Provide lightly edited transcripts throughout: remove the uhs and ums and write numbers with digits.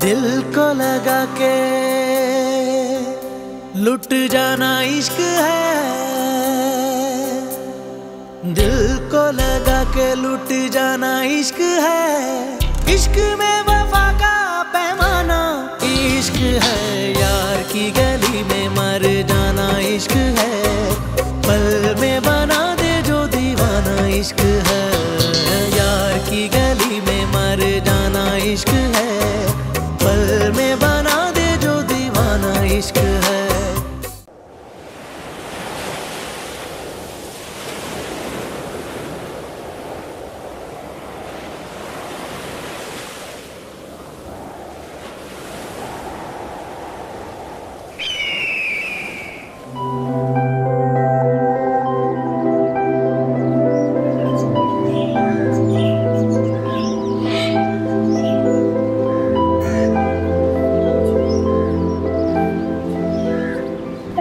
दिल को लगा के लुट जाना इश्क है, दिल को लगा के लुट जाना इश्क है। इश्क में वफा का पैमाना इश्क है, यार की गली में मर जाना इश्क है। पल में बना दे जो दीवाना इश्क है, यार की गली में मर जाना इश्क है। पल में बना दे जो दीवाना इश्क है।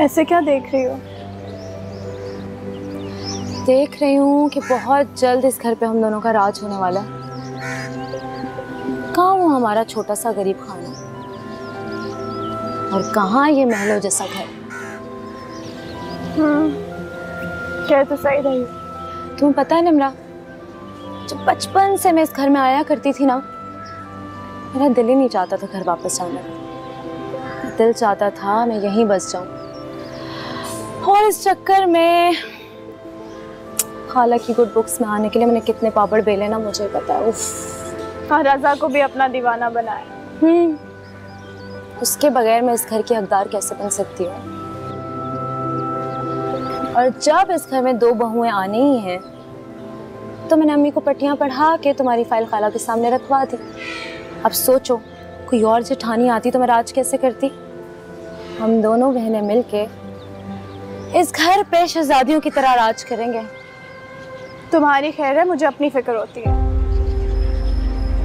ऐसे क्या देख रही हो? देख रही हूँ कि बहुत जल्द इस घर पे हम दोनों का राज होने वाला है। कहाँ वो हमारा छोटा सा गरीब खाना और कहाँ ये महलों जैसा घर। क्या तो सही रही। तुम्हें पता है निम्रा, जब बचपन से मैं इस घर में आया करती थी ना, मेरा दिल ही नहीं चाहता था घर वापस जाने का। दिल चाहता था मैं यहीं बस जाऊं, और इस चक्कर में खाला की गुड बुक्स में आने के लिए मैंने कितने पापड़ बेले ना मुझे पता है। उफ। हाँ, रज़ा को भी अपना दीवाना बनाया। उसके बगैर मैं इस घर की हकदार कैसे बन सकती हूँ? और जब इस घर में दो बहुएं आनी ही हैं, तो मैंने अम्मी को पट्टियां पढ़ा के तुम्हारी फाइल खाला के सामने रखवा दी। अब सोचो, कोई और जेठानी आती तो मैं राज कैसे करती? हम दोनों बहनें मिलके इस घर पे शहजादियों की तरह राज करेंगे। तुम्हारी खैर है, मुझे अपनी फिक्र होती है।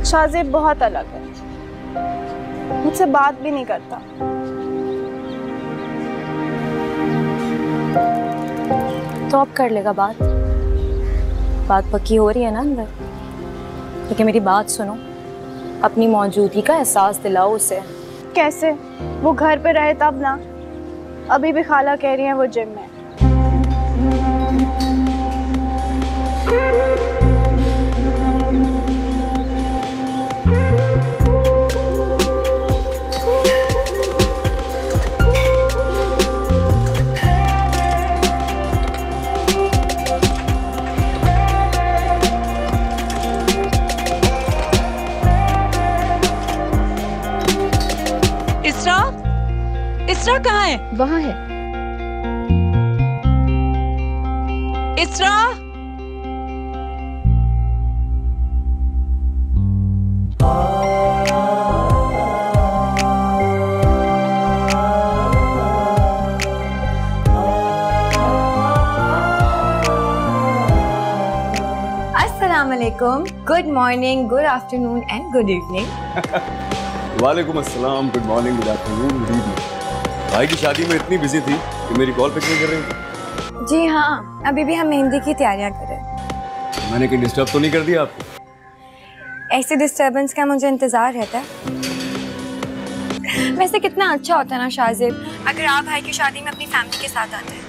शाहजेब बहुत अलग है, मुझसे बात भी नहीं करता। तो अब कर लेगा बात पक्की हो रही है ना अंदर। लेकिन मेरी बात सुनो, अपनी मौजूदगी का एहसास दिलाओ उसे। कैसे? वो घर पे रहे तब ना। अभी भी खाला कह रही है वो जिम में। इसरा कहाँ है? वहाँ है। इसरा, अस्सलाम वालेकुम, good morning, good afternoon and good evening. वालेकुम अस्सलाम, good morning, good afternoon, good evening. भाई की शादी में इतनी बिजी थी कि मेरी कॉल पिक नहीं कर रही थी। जी हाँ, अभी भी हम मेहंदी की तैयारियां कर रहे हैं। मैंने कहीं डिस्टर्ब तो नहीं कर दिया आपको? ऐसे डिस्टर्बेंस का मुझे इंतजार रहता है। वैसे कितना अच्छा होता है ना शाहजेब, अगर आप भाई की शादी में अपनी फैमिली के साथ आते हैं।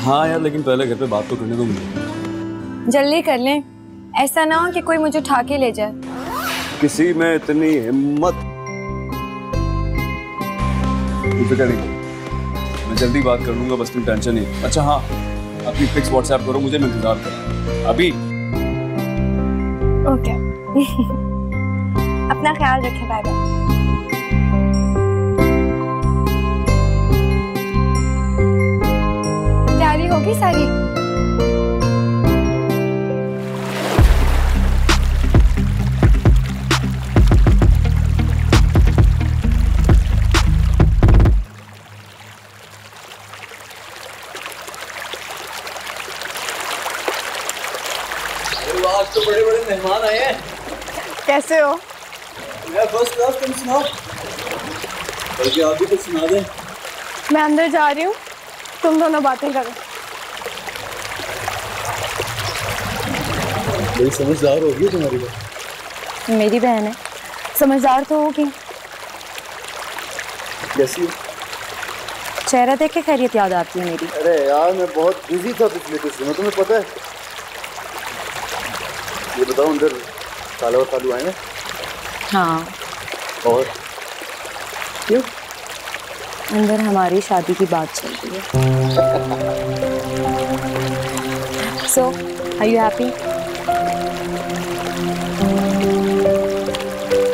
हाँ यार, लेकिन पहले घर पे बात तो करने दो मुझे। जल्दी कर लें, ऐसा ना हो कि कोई मुझे उठा के ले जाए। किसी में इतनी हिम्मत? फिक्र नहीं, मैं जल्दी बात कर लूंगा, बस तुम टेंशन नहीं। अच्छा हाँ, अपनी फिक्स व्हाट्सएप करो मुझे, मैं इंतजार कर अभी। ओके। अपना ख्याल रखें, बाय बाय। तैयारी होगी सारी? आज तो बड़े बड़े मेहमान आए हैं। कैसे हो? मैं फर्स्ट क्लास, तुम सुनाओ। बल्कि आप भी कुछ सुना दें। मैं अंदर जा रही हूँ, तुम दोनों बातें करो। बड़ी समझदार होगी तुम्हारी बात। मेरी बहन है, समझदार तो होगी। कैसी हो? चेहरा देख के खैरियत याद आती है मेरी। अरे यार मैं बहुत बिजी था पिछले कुछ दिनों, तुम्हें पता है। ये बताओ अंदर साला और सालू आए हैं? हाँ। और क्यों? अंदर हमारी शादी की बात चल रही है। सो आर यू हैप्पी?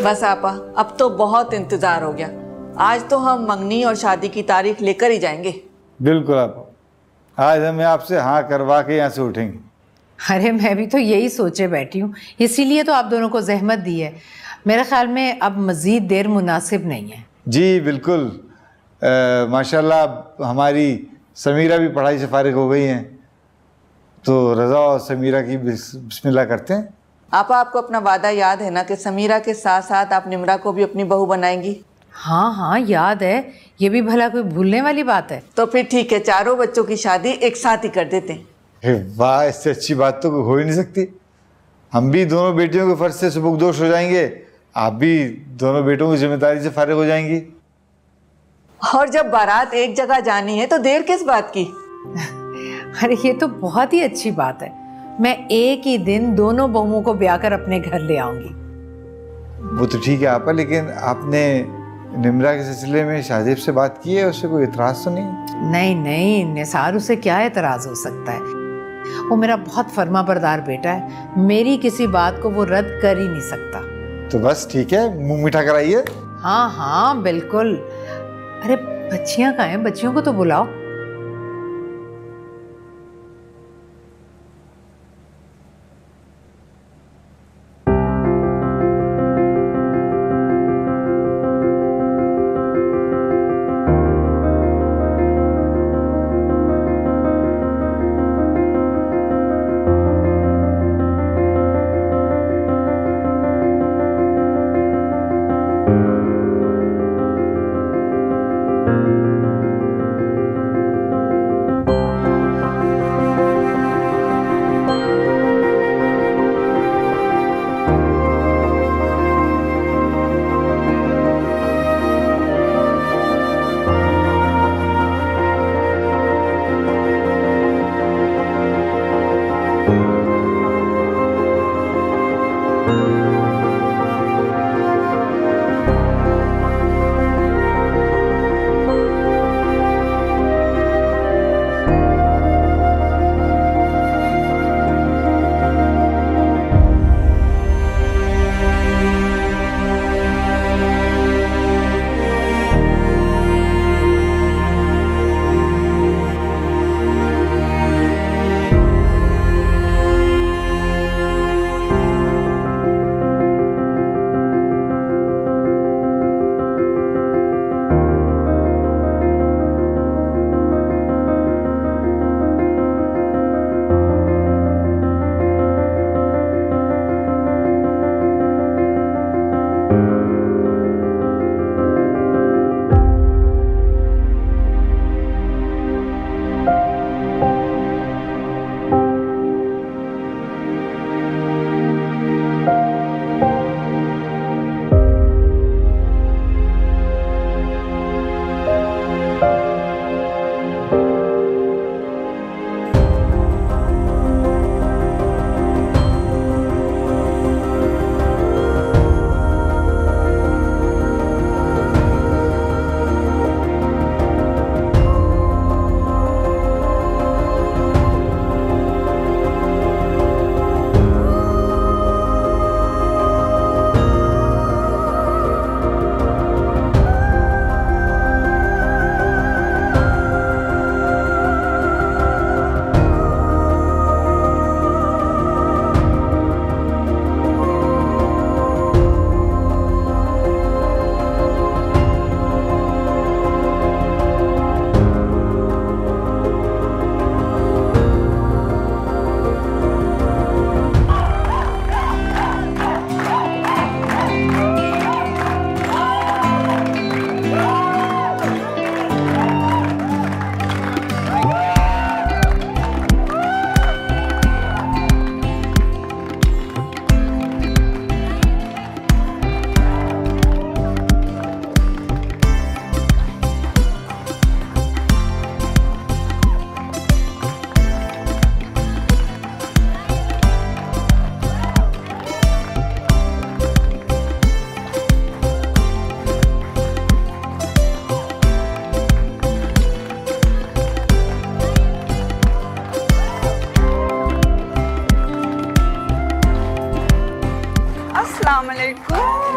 बस आपा, अब तो बहुत इंतजार हो गया। आज तो हम मंगनी और शादी की तारीख लेकर ही जाएंगे। बिल्कुल आप, आज हमें आपसे हाँ करवा के यहाँ से उठेंगे। अरे मैं भी तो यही सोचे बैठी हूँ, इसीलिए तो आप दोनों को जहमत दी है। मेरे ख्याल में अब मज़ीद देर मुनासिब नहीं है। जी बिल्कुल। माशाल्लाह अब हमारी समीरा भी पढ़ाई से फारिग हो गई हैं, तो रज़ा और समीरा की बिस्मिल्लाह करते हैं। आपा, आपको अपना वादा याद है ना कि समीरा के साथ साथ आप निम्रा को भी अपनी बहू बनाएंगी? हाँ हाँ याद है, ये भी भला कोई भूलने वाली बात है। तो फिर ठीक है, चारों बच्चों की शादी एक साथ ही कर देते हैं। वाह, इससे अच्छी बात तो हो ही नहीं सकती। हम भी दोनों बेटियों के फर्ज से सुबुकदोश हो जाएंगे, आप भी दोनों बेटों की जिम्मेदारी से फारिग हो जाएंगी। और जब बारात एक जगह जानी है तो देर किस बात की? अरे ये तो बहुत ही अच्छी बात है। मैं एक ही दिन दोनों बहुओं को ब्याह कर अपने घर ले आऊंगी। वो तो ठीक है आपा, लेकिन आपने निम्रा के सिलसिले में शाहजेब से बात की है? उससे कोई एतराज़ तो नहीं? नहीं नहीं निसार, उसे क्या एतराज़ हो सकता है। वो मेरा बहुत फर्मा बरदार बेटा है, मेरी किसी बात को वो रद्द कर ही नहीं सकता। तो बस ठीक है, मुंह मीठा कराइए। हाँ हाँ बिल्कुल। अरे बच्चियां कहाँ हैं? बच्चियों को तो बुलाओ।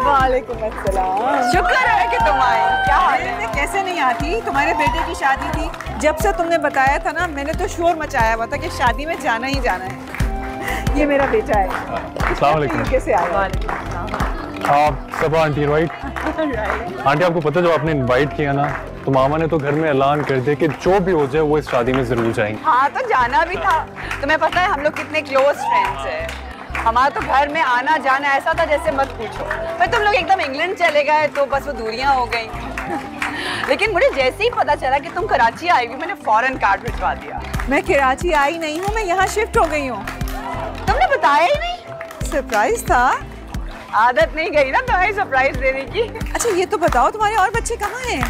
वालेकुम अस्सलाम। शुक्र है कि तुम आए। क्या हाल है? मैं कैसे नहीं आती, तुम्हारे बेटे की शादी थी, जब से तुमने बताया था ना मैंने तो शोर मचाया हुआ था कि शादी में जाना ही जाना है। ये मेरा बेटा है। अस्सलाम वालेकुम। कैसे आया? आप सबा आंटी राइट? आंटी आपको पता जब आपने इनवाइट किया ना तो मामा ने तो घर में ऐलान कर दिया कि जो भी हो जाए वो इस शादी में जरूर जाएंगे। हाँ तो जाना भी था। तुम्हें पता है हम लोग कितने क्लोज फ्रेंड्स हैं। हमारा तो घर में आना जाना ऐसा था जैसे मत पूछो। पर तुम लोग एकदम इंग्लैंड चले गए तो बस वो दूरियां हो गई। लेकिन मुझे जैसे ही पता चला कि तुम कराची आई हुई मैंने फौरन कार्ड भिजवा दिया। मैं कराची आई नहीं हूँ, मैं यहाँ शिफ्ट हो गई हूँ। तुमने बताया ही नहीं? सरप्राइज था। आदत नहीं गई ना तुम्हारी सरप्राइज देने की। अच्छा ये तो बताओ तुम्हारे और बच्चे कहाँ हैं?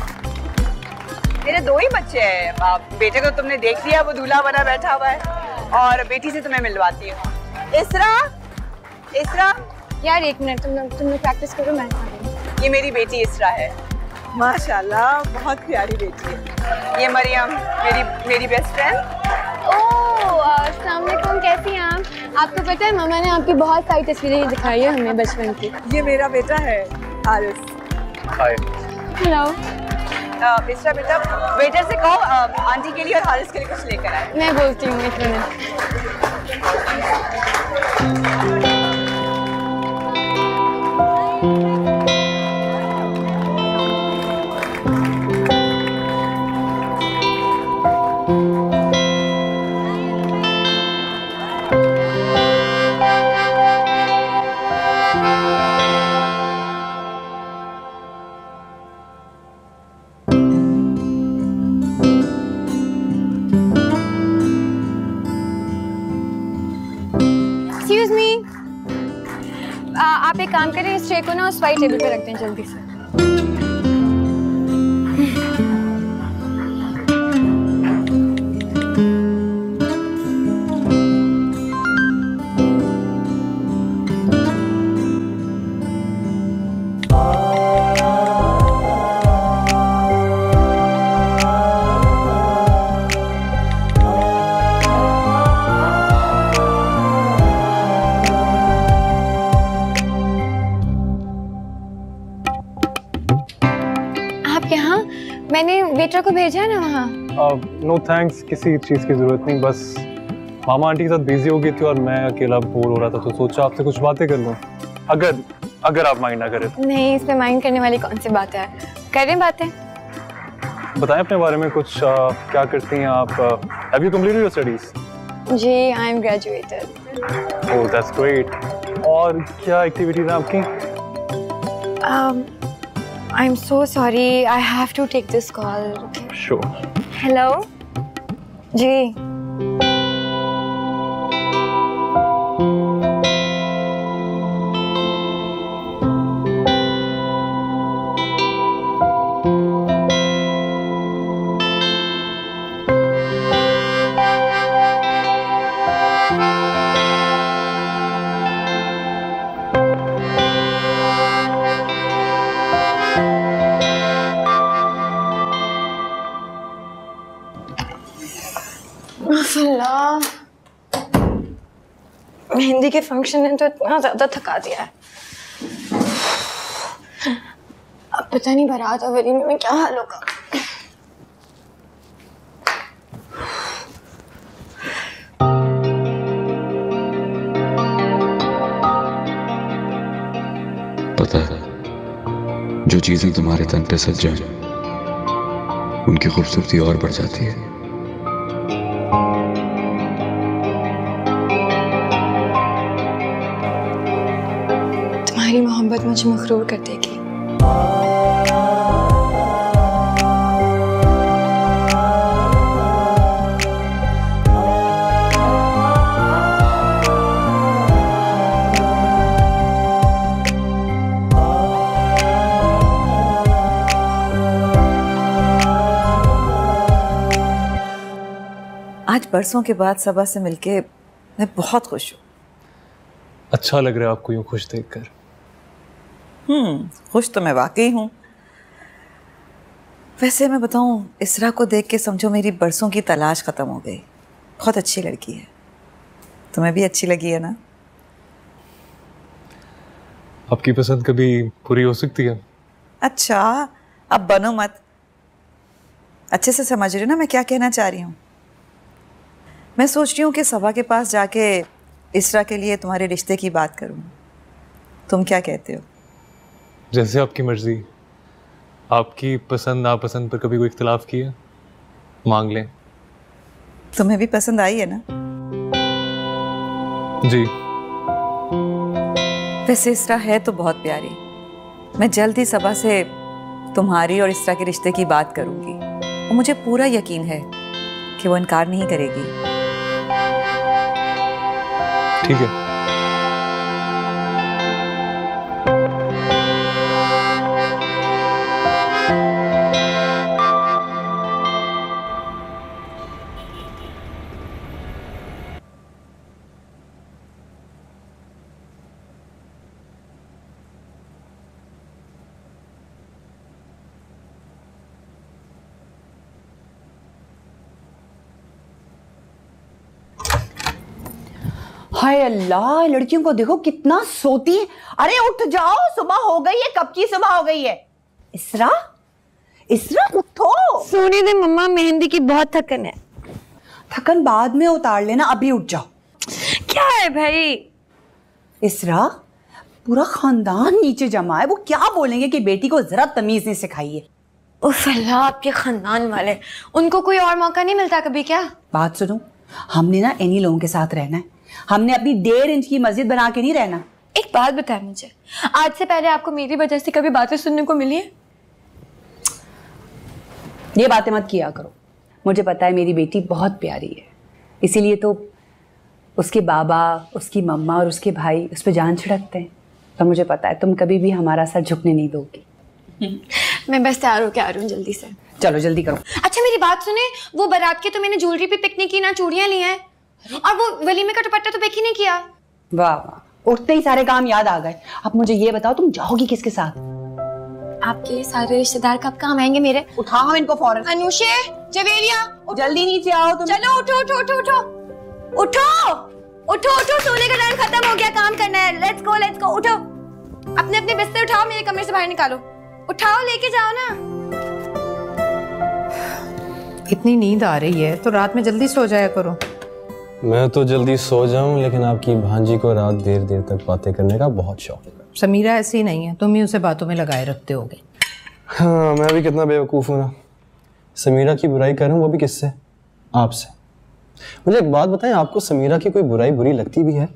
मेरे 2 ही बच्चे हैं। बेटे को तुमने देख लिया, वो दूल्हा बना बैठा हुआ है, और बेटी से तुम्हें मिलवाती हूँ। इसरा, इसरा यार एक मिनट, तुम लोग प्रैक्टिस करो, मैं आ रही हूँ। ये मेरी बेटी इसरा है। माशाल्लाह बहुत प्यारी बेटी है। ये मरियम मेरी बेस्ट फ्रेंड। अस्सलाम वालेकुम, कैसी हैं आप? आपको पता है मामा ने आपकी बहुत सारी तस्वीरें दिखाई है हमें बचपन की। ये मेरा बेटा है हारिस। हाय। हेलो। इसरा बेटा वेटर से कहो आंटी के लिए और हारिस के लिए कुछ लेकर आए। मैं बोलती हूँ एक मिनट। आप एक काम करें, इस ट्रे को ना उस वाइट टेबल पे रख दें जल्दी से। मैंने वेटर को भेजा है ना वहाँ। नो थैंक्स, किसी चीज़ की ज़रूरत नहीं, बस मामा आंटी के साथ बिजी हो गई थी और मैं अकेला बोर हो रहा था तो सोचा आपसे कुछ बातें कर लूँ, अगर आप माइंड ना करें तो। नहीं, इसमें माइंड करने वाली कौन सी बात है, करें बातें। बताएं अपने बारे में कुछ, क्या करती हैं आप? Have you completed your studies? जी I am graduated. Oh that's great. और क्या एक्टिविटीज हैं आपकी? I'm so sorry. I have to take this call. Sure. Hello. जी. मेहंदी के फंक्शन ने तो इतना ज्यादा थका दिया है। अब पता नहीं बारात और वलीमे में क्या हाल होगा। पता है, जो चीजें तुम्हारे तन पे सज जाएं, उनकी खूबसूरती और बढ़ जाती है। तुम्हारी मोहब्बत मुझे मखरूर कर देगी। आज बरसों के बाद सबा से मिलके मैं बहुत खुश हूँ। अच्छा लग रहा है आपको यूँ खुश देखकर। खुश तो मैं वाकई हूँ। वैसे मैं बताऊँ, इसरा को देख के समझो मेरी बरसों की तलाश खत्म हो गई। बहुत अच्छी लड़की है। तुम्हें भी अच्छी लगी है ना? आपकी पसंद कभी पूरी हो सकती है। अच्छा, अब बनो मत। अच्छे से समझ रहे हो ना मैं क्या कहना चाह रही हूँ? मैं सोच रही हूँ कि सबा के पास जाके इसरा के लिए तुम्हारे रिश्ते की बात करूँ। तुम क्या कहते हो? जैसे आपकी मर्जी। आपकी पसंद नापसंद पर कभी कोई इख्तिलाफ किया? मांग लें। तुम्हें भी पसंद आई है ना? जी। वैसे इसरा है तो बहुत प्यारी। मैं जल्द ही सबा से तुम्हारी और इसरा के रिश्ते की बात करूंगी और मुझे पूरा यकीन है कि वो इनकार नहीं करेगी। ठीक है। हाय अल्लाह, लड़कियों को देखो कितना सोती है। अरे उठ जाओ, सुबह हो गई है। कब की सुबह हो गई है? इसरा, इसरा उठो। सोने दे मम्मा, मेहंदी की बहुत थकन है। थकन बाद में उतार लेना, अभी उठ जाओ। क्या है भाई? इसरा, पूरा खानदान नीचे जमा है, वो क्या बोलेंगे कि बेटी को जरा तमीज नहीं सिखाई है। उफ अल्लाह, आपके खानदान वाले, उनको कोई और मौका नहीं मिलता कभी क्या? बात सुनो, हमने ना इन्हीं लोगों के साथ रहना है। हमने अपनी 1.5 इंच की मस्जिद बना के नहीं रहना। एक बात बताए मुझे, आज से पहले आपको मेरी वजह से कभी बातें सुनने को मिली है? ये बातें मत किया करो। मुझे पता है मेरी बेटी बहुत प्यारी है, इसीलिए तो उसके बाबा, उसकी मम्मा और उसके भाई उस पर जान छिड़कते हैं। तो मुझे पता है तुम कभी भी हमारा सर झुकने नहीं दोगी। मैं बस तैयार होके आ रही हूँ जल्दी से। चलो जल्दी करो। अच्छा मेरी बात सुने, वो बारात के तो मैंने ज्वेलरी भी पिक नहीं की, ना चूड़ियां ली हैं, और वो वलीमे का दुपट्टा तो पिक ही नहीं किया। वाह वाह, उठते ही सारे काम याद आ गए। अब मुझे ये बताओ, तुम जाओगी किसके साथ? आपके सारे रिश्तेदार कब काम आएंगे मेरे? उठाओ इनको फौरन। अनुषे, जवेरिया, जल्दी नीचे आओ तुम। चलो उठो उठो उठो उठो उठो उठो उठो, सोने का टाइम खत्म हो गया, काम करना है। Let's go let's go. उठो, अपने अपने बिस्तर उठाओ, मेरे कमरे से बाहर निकालो। उठाओ, लेके जाओ ना। इतनी नींद आ रही है तो रात में जल्दी सो जाया करो। मैं तो जल्दी सो जाऊं, लेकिन आपकी भांजी को रात देर देर तक बातें करने का बहुत शौक है। समीरा ऐसी नहीं है, तुम ही उसे बातों में लगाए रखते होगे। हाँ, मैं भी कितना बेवकूफ़ हूँ ना। समीरा की बुराई कर रहा हूँ, वो भी किससे? आपसे। मुझे एक बात बताएं, आपको समीरा की कोई बुराई बुरी लगती भी है?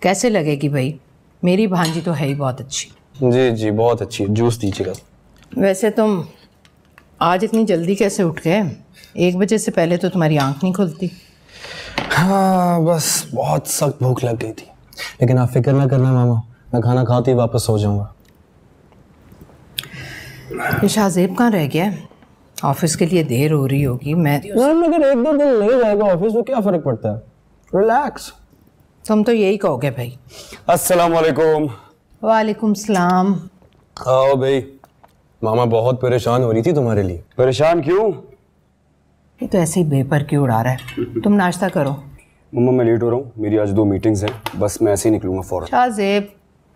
कैसे लगेगी भाई, मेरी भांजी तो है ही बहुत अच्छी। जी जी, बहुत अच्छी है। जूस दीजिएगा। वैसे तुम आज इतनी जल्दी कैसे उठ गए? 1 बजे से पहले तो तुम्हारी आंख नहीं खुलती। हाँ, बस बहुत सख्त भूख लग गई थी। लेकिन आप फिक्र ना करना मामा, मैं खाना खाते ही वापस सो जाऊंगा। ये शाहजेब कहाँ रह गया है? ऑफिस के लिए देर हो रही होगी। मैं अगर 1-2 दिन नहीं जाएगा ऑफिस में क्या फर्क पड़ता है? रिलैक्स। तुम तो यही कहोगे भाई। अस्सलाम वालेकुम। वालेकुम सलाम। आओ भाई। मामा बहुत परेशान हो रही थी तुम्हारे लिए। परेशान क्यों? ये तो ऐसे ही बेपर क्यों उड़ा रहा है। तुम नाश्ता करो। मम्मा मैं लेट हो रहा हूँ, मेरी आज 2 मीटिंग्स हैं, बस मैं ऐसे ही निकलूंगा फौरन। शाहजेब,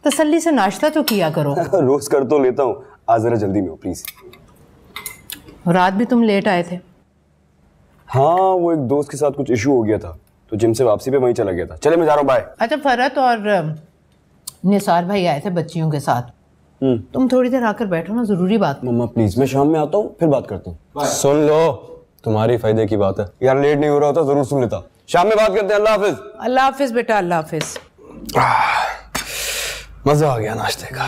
तसल्ली से नाश्ता तो किया करो। रोज कर तो लेता हूँ, आज जरा जल्दी में हो प्लीज। रात भी तुम लेट आए थे। हाँ, वो एक दोस्त के साथ कुछ इशू हो गया था तो जिम से वापसी पे वहीं चला गया था। चले मैं जा रहा हूँ, बाय। अच्छा, फरत और निसार भाई आए थे बच्चियों के साथ। तुम थोड़ी देर आकर बैठो ना, जरूरी बात। मम्मा प्लीज, मैं शाम में आता हूँ, फिर बात करता हूँ। सुन लो, तुम्हारी फायदे की बात है। यार लेट नहीं हो रहा होता जरूर सुन लेता। शाम में बात करते हैं। अल्लाह हाफिज। अल्लाह हाफिज बेटा, अल्लाह हाफिज। मजा आ गया नाश्ते का।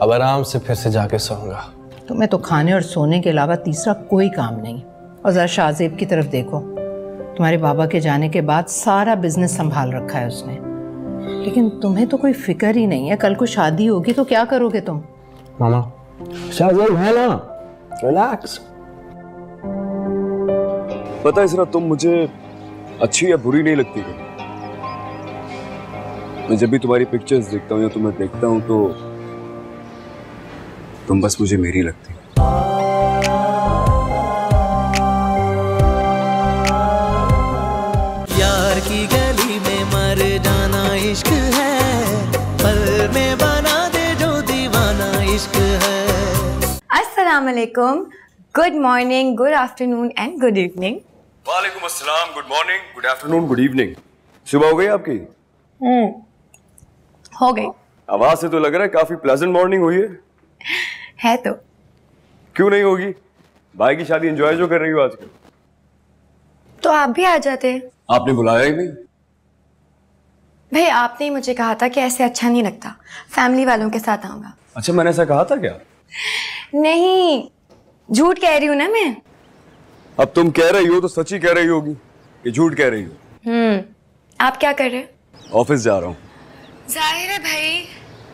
अब आराम से फिर से जाके सोऊंगा। तुम्हें तो खाने और सोने के अलावा तीसरा कोई काम नहीं। और जरा शाहजेब की तरफ देखो, तुम्हारे बाबा के जाने के बाद सारा बिजनेस संभाल रखा है उसने, लेकिन तुम्हें तो कोई फिक्र ही नहीं है। कल को शादी होगी तो क्या करोगे तुम? मामा, शाहजेब है ना, रिलैक्स। पता है इसरा, तुम मुझे अच्छी या बुरी नहीं लगती। मैं जब भी तुम्हारी पिक्चर्स देखता हूँ या तुम्हें देखता हूँ तो तुम बस मुझे मेरी लगती। यार की गली में मर जाना इश्क है, पल में बना इश्क है। अस्सलाम वालेकुम, good morning, good afternoon and good evening. वालेकुम अस्सलाम, good morning, good afternoon, good evening. सुबह हो गई आपकी? हो गई। आवाज से तो लग रहा है काफी प्लेजेंट मॉर्निंग हुई है तो क्यों नहीं होगी? भाई की शादी एंजॉय जो कर रही हो आजकल। तो आप भी आ जाते। आपने बुलाया ही नहीं। भाई आपने ही मुझे कहा था कि ऐसे अच्छा नहीं लगता, फैमिली वालों के साथ आऊंगा। अच्छा, मैंने ऐसा कहा था क्या? नहीं, झूठ कह रही हूँ ना मैं। अब तुम कह रही हो तो सच ही कह रही होगी कि झूठ कह रही हो। आप क्या कर रहे हैं? ऑफिस जा रहा हूँ। जाहिर है भाई,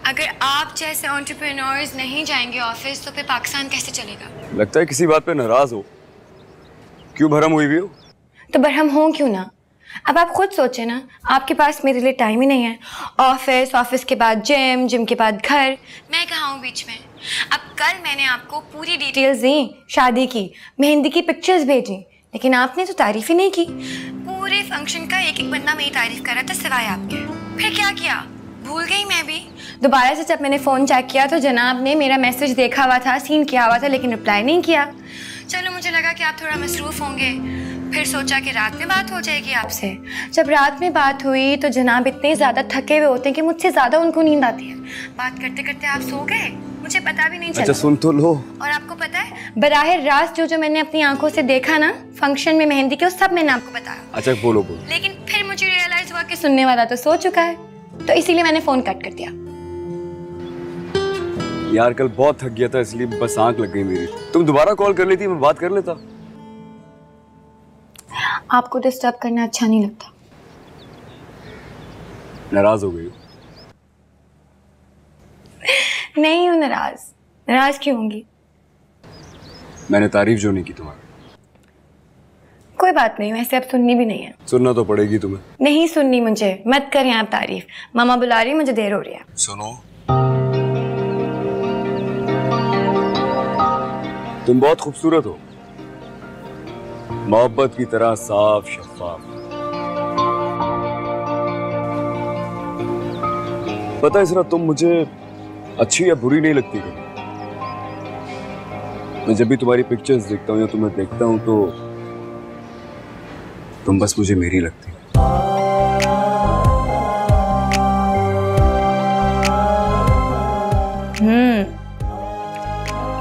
अगर आप जैसे एंटरप्रेन्योर्स नहीं जाएंगे ऑफिस तो फिर पाकिस्तान कैसे चलेगा? लगता है किसी बात पे नाराज हो। क्यों भरम हुई भी हो? तो बरहम हो क्यों ना। अब आप खुद सोचे ना, आपके पास मेरे लिए टाइम ही नहीं है। ऑफिस, ऑफिस के बाद जिम, जिम के बाद घर, मैं कहाँ हूँ बीच में। अब कल मैंने आपको पूरी डिटेल्स दी, शादी की, मेहंदी की पिक्चर्स भेजी, लेकिन आपने तो तारीफ ही नहीं की। पूरे फंक्शन का एक एक बंदा मेरी तारीफ कर रहा था सिवाय आपके। फिर क्या किया? भूल गई मैं भी। दोबारा से जब मैंने फ़ोन चेक किया तो जनाब ने मेरा मैसेज देखा हुआ था, सीन किया हुआ था, लेकिन रिप्लाई नहीं किया। चलो मुझे लगा कि आप थोड़ा मसरूफ़ होंगे, फिर सोचा कि रात में बात हो जाएगी आपसे। जब रात में बात हुई तो जनाब इतने ज़्यादा थके हुए होते हैं कि मुझसे ज़्यादा उनको नींद आती है। बात करते करते आप सो गए, मुझे पता भी नहीं चला। अच्छा सुन तो लो। और आपको पता है, बराह रास्त जो मैंने अपनी आंखों से देखा ना फंक्शन में मेहंदी के, वो सब मैंने आपको बताया। अच्छा बोलो बोलो। लेकिन फिर मुझे रियलाइज हुआ कि सुनने वाला तो सो चुका है, तो इसीलिए मैंने फोन कट कर दिया। यार कल बहुत थक गया था, इसलिए बस आंख लग गई मेरी। तुम दोबारा कॉल कर लेती, मैं बात कर लेता। आपको डिस्टर्ब करना अच्छा नहीं लगता। नाराज हो गई हो? नहीं हूँ नाराज। नाराज क्यों होंगी? मैंने तारीफ जो नहीं की तुम्हारी। कोई बात नहीं, वैसे अब सुननी भी नहीं है। सुनना तो पड़ेगी तुम्हें। नहीं सुननी मुझे, मत करें आप तारीफ। मामा बुला रही है, मुझे देर हो रही है। सुनो, तुम बहुत खूबसूरत हो, मोहब्बत की तरह साफ शफाफ। पता है इसरा, तुम मुझे अच्छी या बुरी नहीं लगती कभी। मैं जब भी तुम्हारी पिक्चर्स देखता हूँ या तुम्हें देखता हूँ तो तुम बस मुझे मेरी लगती।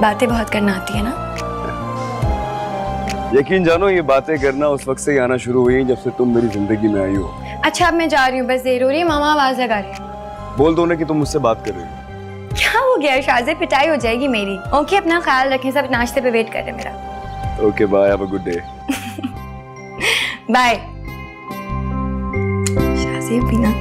बातें बहुत करना आती है ना। यकीन जानो, ये बातें करना उस वक्त से ही आना शुरू हुई जब से तुम मेरी जिंदगी में आई हो। अच्छा अब मैं जा रही हूँ, बस देर हो रही है। मामा आवाज लगा रहे हैं। बोल दो ना कि तुम मुझसे बात कर रही हो। क्या हो गया शाज़े, पिटाई हो जाएगी मेरी। ओके, अपना ख्याल रखें, सब नाश्ते पे वेट कर रहे हैं मेरा। Okay bye, have a good day. Bye. शाज़े बिना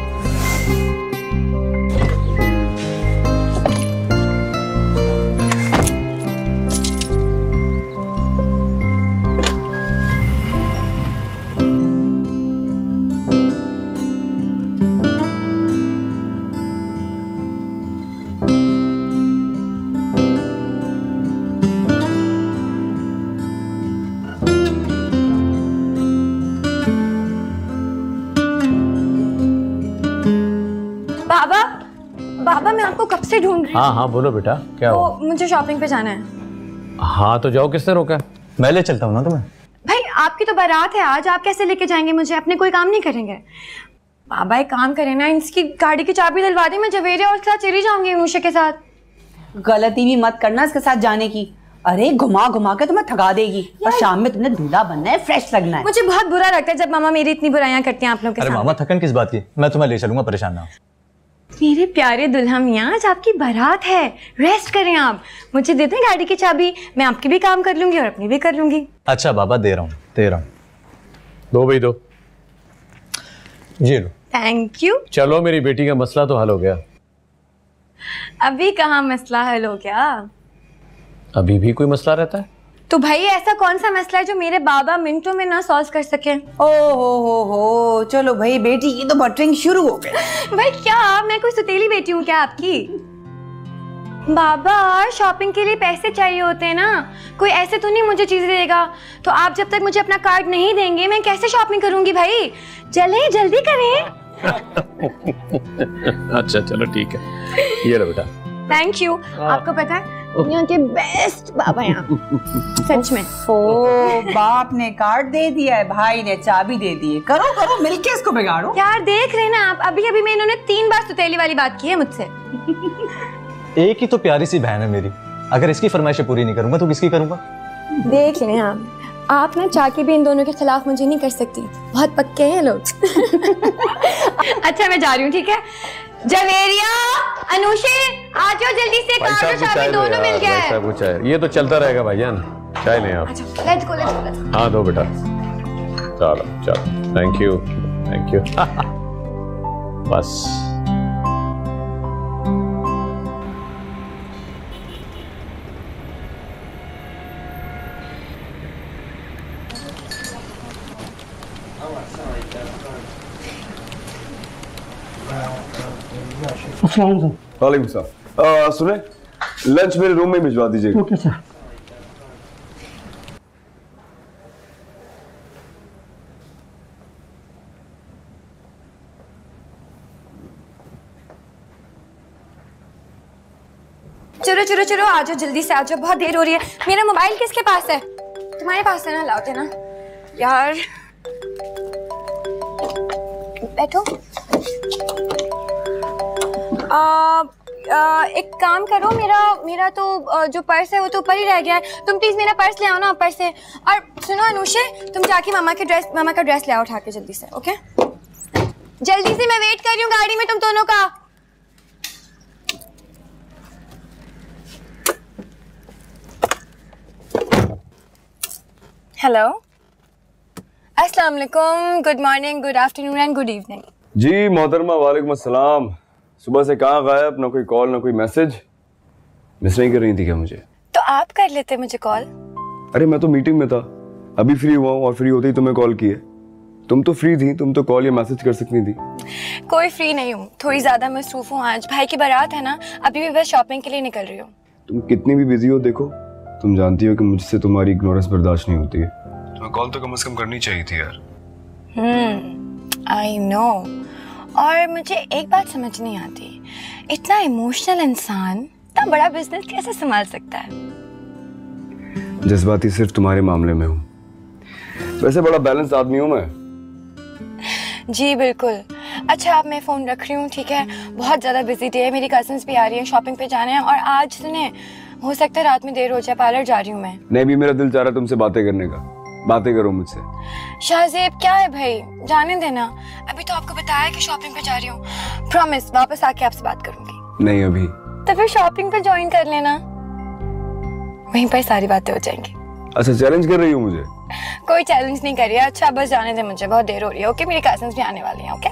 बाबा, मैं आपको कब से ढूंढ रही हूँ। हाँ बोलो बेटा, क्या तो हुआ? मुझे शॉपिंग पे जाना है। हाँ तो जाओ, किसने रोका? मैं ले चलता हूँ ना तुम्हें। भाई आपकी तो बारात है आज, आप कैसे लेके जाएंगे मुझे? अपने कोई काम नहीं करेंगे? बाबा एक काम करें ना, इसकी गाड़ी की चाबी दिलवा दी, मैं जवेरिया और उसके साथ चली जाऊंगी, अनुषा के साथ। गलती भी मत करना इसके साथ जाने की। अरे घुमा घुमा के तुम्हें थका देगी, और शाम में तुमने दूल्हा बनना है, फ्रेश लगना है। मुझे बहुत बुरा लगता है जब मामा मेरी इतनी बुराइयां करती हैं आप लोग के साथ। अरे मामा थकन किस बात की, मैं तुम्हें ले चलूंगा, परेशान ना हो। मेरे प्यारे दुल्हा मियां, आज आपकी बारात है, रेस्ट करें आप। मुझे दे दें गाड़ी की चाबी, मैं आपकी भी काम कर लूंगी और अपनी भी कर लूंगी। अच्छा बाबा, दे रहा हूँ। दो भाई दो, ये लो। Thank you. चलो, मेरी बेटी का मसला तो हल हो गया। अभी कहाँ मसला हल हो गया? अभी भी कोई मसला रहता है? तो भाई ऐसा कौन सा मसला है जो मेरे बाबा मिनटों में ना सॉल्व कर सके? ओ हो, चलो भाई बेटी की तो बटरिंग शुरू हो गई। भाई क्या मैं कोई सतीली बेटी हूँ क्या आपकी? बाबा शॉपिंग के लिए पैसे चाहिए होते हैं ना, कोई ऐसे तो नहीं मुझे चीजें देगा। तो आप जब तक मुझे अपना कार्ड नहीं देंगे मैं कैसे शॉपिंग करूंगी भाई? चले जल्दी करें। अच्छा चलो ठीक है, ये लो बेटा। Thank you. आपको पता है दुनिया के बेस्ट बाबा यहाँ सच में। ओ बाप ने कार्ड दे दिया है, भाई ने चाबी दे दी है। करो करो मिलके इसको बिगाड़ो। यार देख रहे ना आप, अभी अभी मैं इन्होंने 3 बार सुतेली वाली बात की है मुझसे। एक ही तो प्यारी सी बहन है मेरी, अगर इसकी फरमाइशें पूरी नहीं करूंगा तो किसकी करूंगा? देख लें आप ना चाह के भी इन दोनों के खिलाफ मुझे नहीं कर सकती, बहुत पक्के हैं लोग। अच्छा मैं जा रही हूँ, ठीक है? जवेरिया, अनुषे, आ जाओ जल्दी से, कार्ड और चाबी दोनों मिल गया है। कुछ है, ये तो चलता रहेगा भाईजान। चाय लें आप? अच्छा लेट्स गो। हाँ दो बेटा, चलो चलो, थैंक यू थैंक यू। बस वालेकुम सलाम। सुने, लंच मेरे रूम में भिजवा दीजिएगा। Okay sir. चलो चलो चलो आ जाओ, जल्दी से आ जाओ, बहुत देर हो रही है। मेरा मोबाइल किसके पास है? तुम्हारे पास है ना? लाओ देना यार। बैठो। एक काम करो, मेरा तो जो पर्स है वो तो ऊपर ही रह गया है। तुम प्लीज मेरा पर्स ले आओ ना ऊपर से। और सुनो अनुषे, तुम जाके मामा का ड्रेस ले आओ उठा के जल्दी से। ओके जल्दी से, मैं वेट कर रही हूँ गाड़ी में तुम दोनों का। हेलो, अस्सलाम वालेकुम, good morning, good afternoon and good evening. जी मोहतरमा, वालेकुम अस्सलाम। सुबह से कहाँ गायब, ना कोई कॉल ना कोई मैसेज। मिस नहीं कर रही थी क्या मुझे? तो आप कर लेते मुझे कॉल। अरे मैं तो मीटिंग में था, अभी फ्री हुआ हूँ और फ्री होते ही तुम्हें कॉल किए। तुम तो फ्री थी, तुम तो कॉल या मैसेज कर सकती थी। कोई फ्री नहीं हूँ, थोड़ी ज्यादा मसरूफ हूँ। आज भाई की बारात है ना, अभी भी बस शॉपिंग के लिए निकल रही हूँ। तुम कितनी भी बिजी हो, देखो तुम जानती हो कि मुझसे तुम्हारी इग्नोरेंस बर्दाश्त नहीं होती है। तुम्हें कॉल तो कम से कम करनी चाहिए थी यार। I know. और मुझे एक बात समझ नहीं आती, इतना इमोशनल इंसान इतना बड़ा बिजनेस कैसे संभाल सकता है? जज्बाती सिर्फ तुम्हारे मामले में हूँ, वैसे बड़ा बैलेंस आदमी हूँ मैं। जी बिल्कुल। अच्छा अब मैं फ़ोन रख रही हूँ, ठीक है? बहुत ज़्यादा बिजी डे है, मेरी कजन्स भी आ रही हैं, शॉपिंग पे जाना है। और आज सुने, हो सकता है रात में देर हो जाए, पार्लर जा रही हूँ मैं। नहीं भी मेरा दिल चाह रहा है तुमसे बातें करने का। बातें करो मुझसे। शाहजेब क्या है भाई, जाने देना। अभी तो आपको बताया कि शॉपिंग पे जा रही हूँ। प्रॉमिस वापस आके आपसे बात करूंगी। नहीं अभी। तो फिर शॉपिंग पे ज्वाइन कर लेना, वहीं पर सारी बातें हो जाएंगी। अच्छा चैलेंज कर रही हो मुझे? कोई चैलेंज नहीं कर रही है। अच्छा बस जाने दे मुझे, बहुत देर हो रही है। ओके, मेरी कजिन्स भी आने वाली हैं। Okay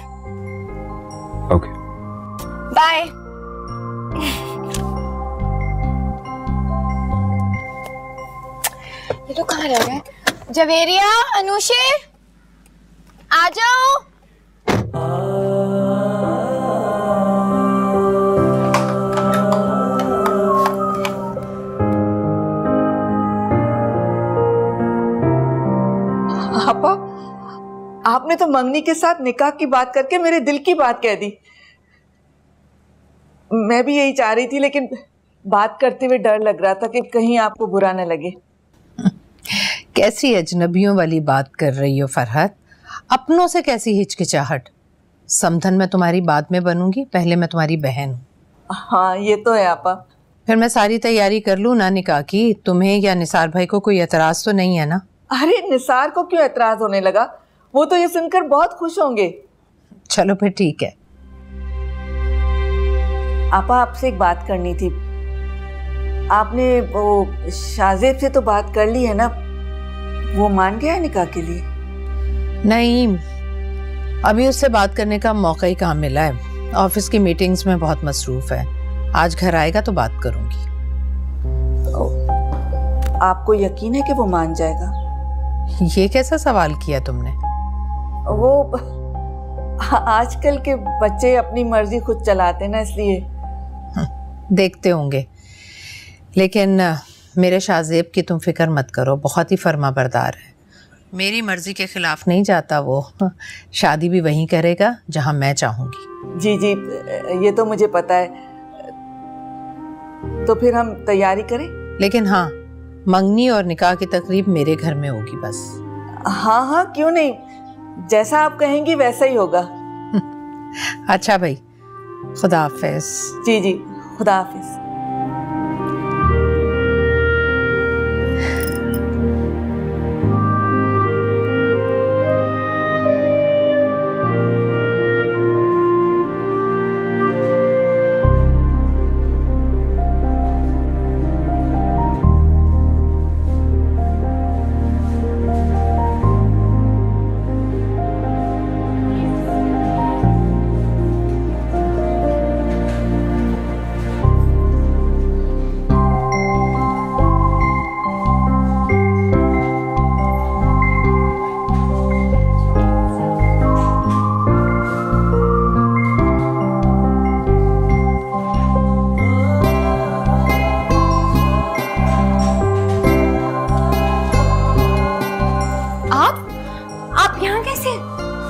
okay bye. ये तो कहाँ रह गए? जवेरिया, अनुषे, आ जाओ। आपा, आपने तो मंगनी के साथ निकाह की बात करके मेरे दिल की बात कह दी। मैं भी यही चाह रही थी, लेकिन बात करते हुए डर लग रहा था कि कहीं आपको बुरा न लगे। कैसी अजनबियों वाली बात कर रही हो फरहत? अपनों से कैसी हिचकिचाहट? समधन मैं तुम्हारी बाद में बनूंगी, पहले मैं तुम्हारी बहन हूँ। हाँ ये तो है आपा। फिर मैं सारी तैयारी कर लूँ ना निकाह की? तुम्हें या निसार भाई को कोई एतराज तो नहीं है ना? अरे निसार को क्यों एतराज होने लगा? वो तो ये सुनकर बहुत खुश होंगे। चलो फिर ठीक है। आपा आपसे एक बात करनी थी। आपने वो शाहजेब से तो बात कर ली है ना? वो मान गया है निकाह के लिए? नहीं, अभी उससे बात करने का मौका ही कहाँ मिला है। ऑफिस की मीटिंग्स में बहुत मसरूफ है। आज घर आएगा तो बात करूंगी। आपको यकीन है कि वो मान जाएगा? ये कैसा सवाल किया तुमने? वो आजकल के बच्चे अपनी मर्जी खुद चलाते ना, इसलिए। देखते होंगे, लेकिन मेरे शाहजेब की तुम फिक्र मत करो, बहुत ही फर्माबरदार है। मेरी मर्जी के खिलाफ नहीं जाता वो। शादी भी वहीं करेगा जहां मैं चाहूंगी। जी जी, ये तो मुझे पता है। तो फिर हम तैयारी करें। लेकिन हाँ, मंगनी और निकाह की तकरीब मेरे घर में होगी बस। हाँ हाँ, क्यों नहीं, जैसा आप कहेंगी वैसा ही होगा। अच्छा भाई, खुदा हाफिज। जी जी, खुदा हाफिज।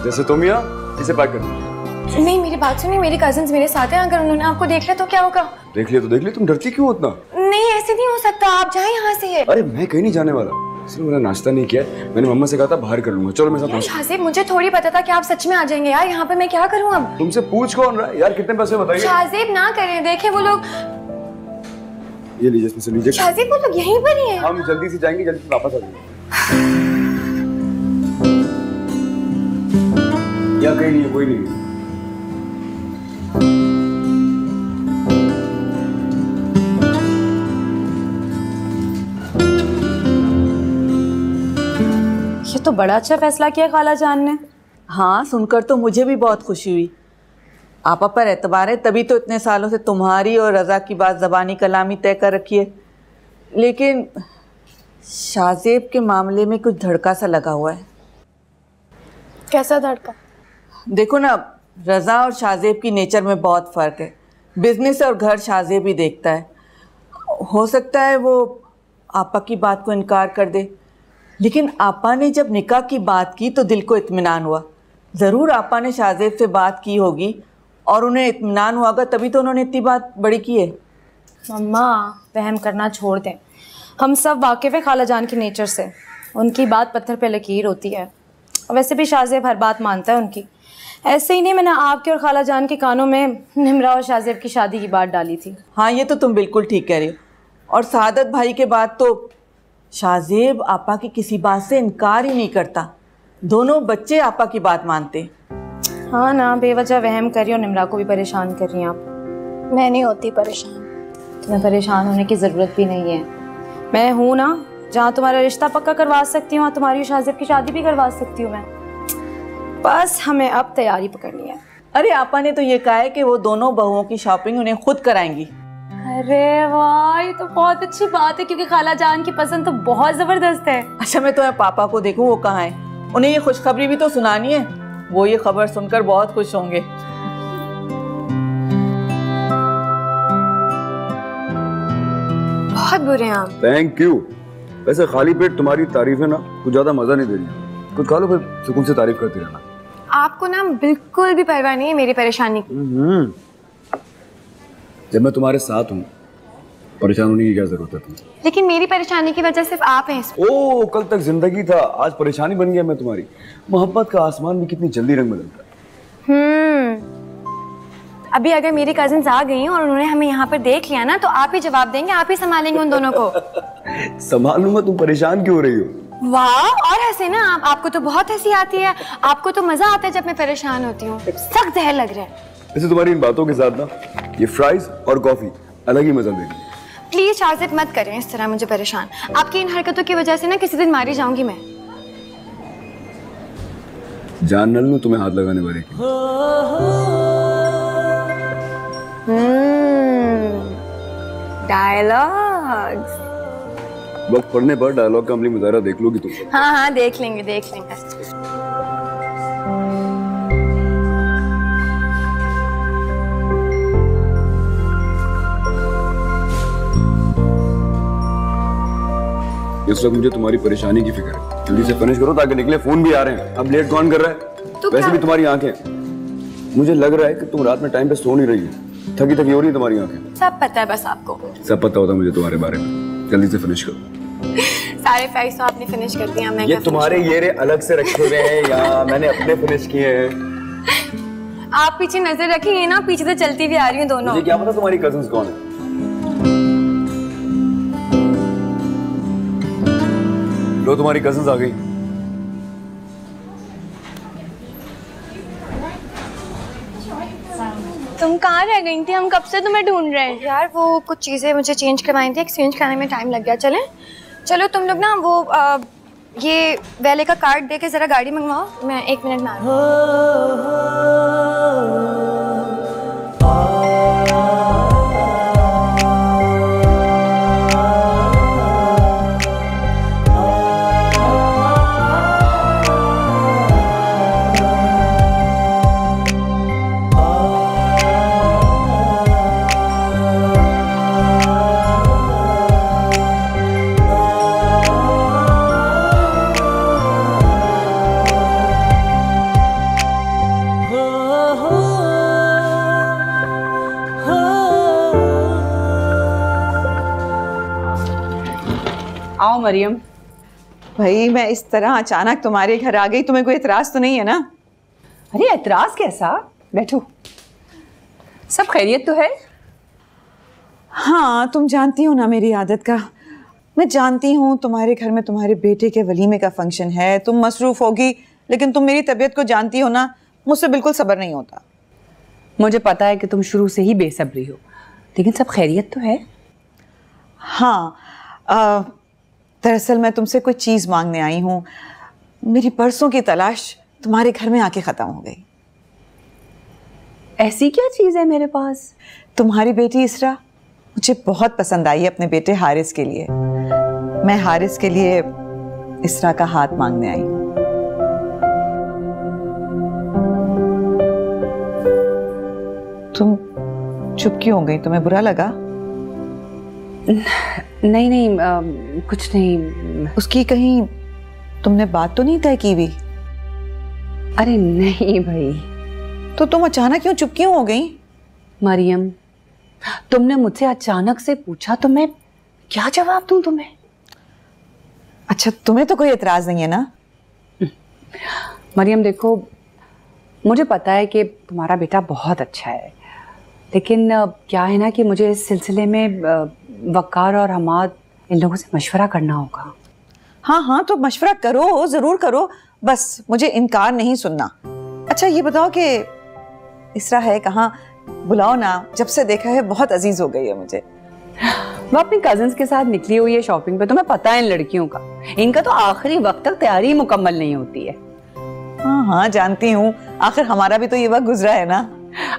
जैसे तुम यहाँ इसे पैक कर दो। नहीं, मेरी बात सुनिए, मेरे कजिन्स मेरे साथ हैं, अगर उन्होंने आपको देख लिया तो क्या होगा? देख लिया तो देख लिया, तुम डरती क्यों उतना? नहीं, ऐसे नहीं हो सकता, आप जाएं यहाँ से। अरे मैं कहीं नहीं जाने वाला, इसलिए मैंने नाश्ता नहीं किया, मैंने मम्मा से कहा था बाहर कर लूंगा। चलो मेरे साथ। शाहज़ेब, मुझे थोड़ी पता था कि आप सच में आ जाएंगे यार, यहाँ पे मैं क्या करूँ अब? तुमसे पूछ कौन रहा है यार, कितने पैसे बताइए। शाहज़ेब ना करें, देखे वो लोग। ये लीजिए, इसमें से लीजिए। शाहज़ेब, वो लोग यहीं पर ही हैं। हम जल्दी से जाएंगे, जल्दी से वापस आ जाएंगे। या कहीं नहीं है, कोई नहीं है। ये तो बड़ा अच्छा फैसला किया खाला जान ने। हाँ, सुनकर तो मुझे भी बहुत खुशी हुई। आपा पर एतबार है, तभी तो इतने सालों से तुम्हारी और रज़ा की बात ज़बानी कलामी तय कर रखी है। लेकिन शाहज़ेब के मामले में कुछ धड़का सा लगा हुआ है। कैसा धड़का? देखो ना, रज़ा और शाहज़ेब की नेचर में बहुत फ़र्क है। बिजनेस और घर शाहज़ेब ही देखता है। हो सकता है वो आपा की बात को इनकार कर दे, लेकिन आपा ने जब निकाह की बात की तो दिल को इत्मीनान हुआ। ज़रूर आपा ने शाहज़ेब से बात की होगी और उन्हें इत्मीनान हुआ होगा, तभी तो उन्होंने इतनी बात बड़ी की है। मम्मा, वहम करना छोड़ दें। हम सब वाकिफ़ है खाला जान की नेचर से। उनकी बात पत्थर पे लकीर होती है। वैसे भी शाहज़ेब हर बात मानता है उनकी। ऐसे ही नहीं, मैंने आपके और खाला जान के कानों में निमरा और शाहज़ेब की शादी की बात डाली थी। हाँ, ये तो तुम बिल्कुल ठीक कह रही हो। और सादत भाई के बाद तो शाहज़ेब आपा की किसी बात से इनकार ही नहीं करता। दोनों बच्चे आपा की बात मानते। हाँ ना, बेवजह वहम कर रही हो, निमरा को भी परेशान कर रही हैं आप। मैं नहीं होती परेशान। तुम्हें परेशान होने की ज़रूरत भी नहीं है। मैं हूँ ना, जहाँ तुम्हारा रिश्ता पक्का करवा सकती हूँ, वहाँ तुम्हारी शाहज़ेब की शादी भी करवा सकती हूँ मैं। बस हमें अब तैयारी पकड़नी है। अरे आपा ने तो ये कहा है कि वो दोनों बहुओं की शॉपिंग उन्हें खुद कराएंगी। अरे वाह, ये तो बहुत अच्छी बात है, क्योंकि खाला जान की पसंद तो बहुत ज़बरदस्त है। अच्छा, मैं तुम्हारे पापा को देखूं, वो कहाँ है? उन्हें ये खुशखबरी भी तो सुनानी है। वो ये खबर सुनकर बहुत खुश होंगे। बहुत बुरे हैं आप। Thank you. वैसे खाली पेट तुम्हारी तारीफें ना कुछ ज्यादा मजा नहीं दे रही। कुछ खा लो, फिर सुकून से तारीफ करती रहना। आपको ना बिल्कुल भी परवाह नहीं है मेरी परेशानी की। जब मैं तुम्हारे साथ हूँ, परेशान होने की क्या जरूरत है तुम्हें? लेकिन मेरी परेशानी की वजह सिर्फ आप हैं। ओ, कल तक जिंदगी था, आज परेशानी बन गया मैं तुम्हारी। मोहब्बत का आसमान भी कितनी जल्दी रंग बदलता है। अभी अगर मेरी कजिन्स आ गई और उन्होंने हमें यहाँ पर देख लिया ना, तो आप ही जवाब देंगे, आप ही संभालेंगे उन दोनों को। संभालूंगा, तुम परेशान क्यों हो रही हो? वाह, और हंसे ना आप। आपको तो बहुत हंसी आती है। आपको तो मजा आता है जब मैं परेशान होती हूँ। सख्त जहर लग रहा है। वैसे तुम्हारी इन बातों के साथ ना ये फ्राइज और कॉफी अलग ही मजा देगी। प्लीज शाहज़ेब, मत करें इस तरह मुझे परेशान। आपकी इन हरकतों की वजह से ना किसी दिन मारी जाऊंगी मैं। जान न लूं तुम्हें हाथ लगाने वाले की। डायलॉग्स। वक्त पढ़ने पर डायलॉग का अमली मुजाहरा देख लोगी तुम। हाँ हाँ, देख लेंगे देख लेंगे। इस वक्त मुझे तुम्हारी परेशानी की फिक्र है। जल्दी से फिनिश करो ताकि निकले, फोन भी आ रहे हैं। अब लेट कौन कर रहा है? वैसे भी तुम्हारी आंखें, मुझे लग रहा है कि तुम रात में टाइम पे सो नहीं रही हो, थकी थकी हो रही है तुम्हारी आंखें? सब पता है बस आपको। सब पता होता मुझे तुम्हारे बारे में। जल्दी से फिनिश करो। सारे फैक्ट्स तो आपने फिनिश कर दिया। मैं ये तुम्हारे ये रे अलग से रखे हुए हैं या मैंने अपने फिनिश किए हैं? आप पीछे नजर रखेंगे ना, पीछे से चलती भी आ रही हैं दोनों। मुझे क्या पता तुम्हारी कजिन्स कौन है। लो तुम्हारी कजिन्स आ गई। तुम कहाँ रह गई थी? हम कब से तुम्हें ढूंढ रहे हैं। यार वो कुछ चीज़ें मुझे चेंज करवानी थी, एक्सचेंज कराने में टाइम लग गया। चलो तुम लोग ना वो ये वैले का कार्ड दे के ज़रा गाड़ी मंगवाओ, मैं 1 मिनट में आ रही हूँ। आओ मरियम। भाई मैं इस तरह अचानक तुम्हारे घर आ गई, तुम्हें कोई एतराज तो नहीं है ना? अरे एतराज कैसा, बैठो। सब खैरियत तो है? हाँ तुम जानती हो ना मेरी आदत का। मैं जानती हूँ तुम्हारे घर में तुम्हारे बेटे के वलीमे का फंक्शन है, तुम मसरूफ होगी, लेकिन तुम मेरी तबीयत को जानती हो ना, मुझसे बिल्कुल सब्र नहीं होता। मुझे पता है कि तुम शुरू से ही बेसब्री हो, लेकिन सब खैरियत तो है? हाँ दरअसल मैं तुमसे कोई चीज़ मांगने आई हूँ। मेरी परसों की तलाश तुम्हारे घर में आके ख़त्म हो गई। ऐसी क्या चीज़ है मेरे पास? तुम्हारी बेटी इसरा मुझे बहुत पसंद आई है अपने बेटे हारिस के लिए। मैं हारिस के लिए इसरा का हाथ मांगने आई हूँ। तुम चुप क्यों हो गई? तुम्हें बुरा लगा? नहीं कुछ नहीं। उसकी कहीं तुमने बात तो नहीं तय की हुई? अरे नहीं भाई। तो तुम अचानक क्यों चुप क्यों हो गई? मरियम तुमने मुझसे अचानक से पूछा तो मैं क्या जवाब दूं तुम्हें? अच्छा तुम्हें तो कोई एतराज नहीं है ना? मरियम देखो, मुझे पता है कि तुम्हारा बेटा बहुत अच्छा है, लेकिन क्या है ना कि मुझे इस सिलसिले में वक़ार और हमाद इन लोगों से मशवरा करना होगा। हाँ तो मशवरा करो, ज़रूर करो, बस मुझे इनकार नहीं सुनना। अच्छा ये बताओ कि इसरा है कहाँ? बुलाओ ना, जब से देखा है बहुत अजीज हो गई है मुझे। वो अपनी कजिन्स के साथ निकली हुई है शॉपिंग पे। तुम्हें पता है इन लड़कियों का, इनका तो आखिरी वक्त तक तैयारी मुकम्मल नहीं होती है। हाँ जानती हूँ, आखिर हमारा भी तो ये वक्त गुजरा है ना।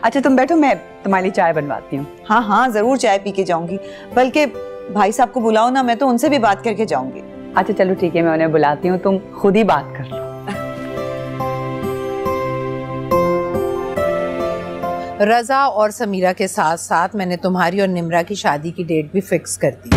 अच्छा तुम बैठो, मैं तुम्हारे लिए चाय बनवाती हूँ। हाँ जरूर चाय पी के जाऊंगी, बल्कि भाई साहब को बुलाओ ना, मैं तो उनसे भी बात करके जाऊंगी। अच्छा चलो ठीक है, मैं उन्हें बुलाती हूँ, तुम खुद ही बात कर लो। रज़ा और समीरा के साथ साथ मैंने तुम्हारी और निम्रा की शादी की डेट भी फिक्स कर दी।